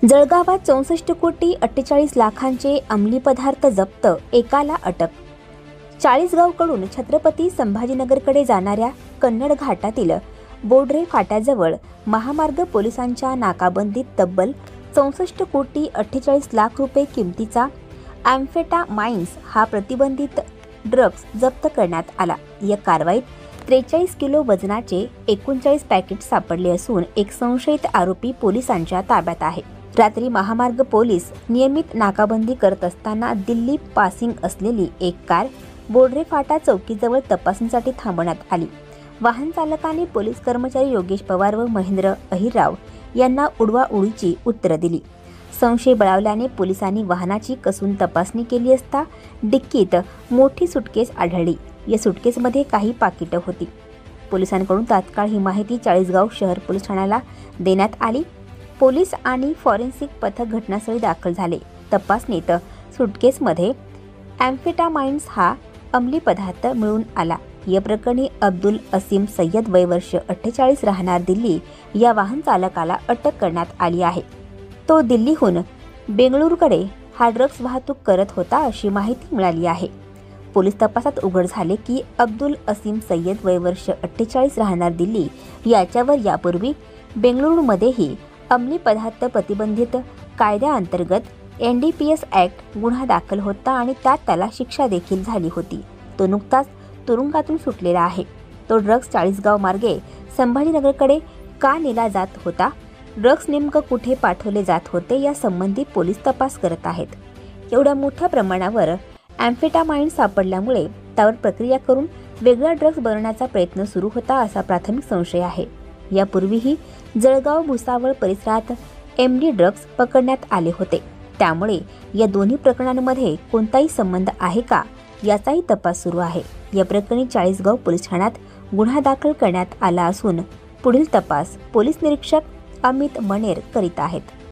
जळगावात 64,48,00,000चे अंमली पदार्थ जप्त, एकाला अटक। चाळीसगावकडून छत्रपती संभाजीनगरकडे जाणाऱ्या कन्नड घाटातील बोडरे फाट्याजवळ महामार्ग पोलिसांच्या नाकाबंदीत तब्बल 64,48,00,000 रुपये किमतीचा एम्फेटामाइन्स हा प्रतिबंधित ड्रग्ज जप्त करण्यात आला। या कारवाईत 43 किलो वजनाचे 39 पॅकेट सापडले असून एक संशयित आरोपी पोलिसांच्या ताब्यात आहे। रात्री महामार्ग पोलीस नियमित नाकाबंदी करत असताना दिल्ली पासिंग असलेली एक कार बोडरे फाटा चौकीजवळ तपासणीसाठी थांबवण्यात आली। वाहन चालकाने पोलीस कर्मचारी योगेश पवार व महेंद्र अहिरराव यांना उडवाउडीची उत्तरं दिली। संशय बळावल्याने पोलिसांनी वाहनाची कसून तपासणी केली असता डिक्कीत मोठी सुटकेस आढळली। या सुटकेसमध्ये काही पाकिटं होती। पोलिसांकडून तात्काळ ही माहिती चाळीसगाव शहर पोलीस ठाण्याला देण्यात आली। पोलीस आणि फॉरेन्सिक पथक घटनास्थळी दाखल झाले। तपासणीत सुटकेसमध्ये एम्फेटामाइन्स हा अंमली पदार्थ मिळून आला। या प्रकरणी अब्दुल असीम सय्यद वय वर्ष 48 राहणार दिल्ली या वाहन चालकाला अटक करण्यात आली आहे। तो दिल्लीहून बेंगळुरूकडे हा ड्रग्ज वाहतूक करत होता अशी माहिती मिळाली आहे। पोलीस तपासात उघड झाले की अब्दुल असीम सय्यद वय वर्ष 48 राहणार दिल्ली याच्यावर यापूर्वी बेंगळुरूमध्येही अंमली पदार्थ प्रतिबंधित कायद्याअंतर्गत NDPS ॲक्ट गुन्हा दाखल होता आणि त्यात त्याला शिक्षा देखील झाली होती। तो नुकताच तुरुंगातून सुटलेला आहे। तो ड्रग्ज चाळीसगाव मार्गे संभाजीनगरकडे का नेला जात होता, ड्रग्ज नेमकं कुठे पाठवले जात होते यासंबंधी पोलीस तपास करत आहेत। एवढ्या मोठ्या प्रमाणावर एम्फेटामाइन्स सापडल्यामुळे त्यावर प्रक्रिया करून वेगळा ड्रग्ज बनवण्याचा प्रयत्न सुरू होता असा प्राथमिक संशय आहे। यापूर्वीही जळगाव भुसावळ परिसरात MD ड्रग्ज पकडण्यात आले होते। त्यामुळे या दोन्ही प्रकरणांमध्ये कोणताही संबंध आहे का याचाही तपास सुरू आहे। या प्रकरणी चाळीसगाव पोलीस ठाण्यात गुन्हा दाखल करण्यात आला असून पुढील तपास पोलीस निरीक्षक अमित मणेर करीत आहेत।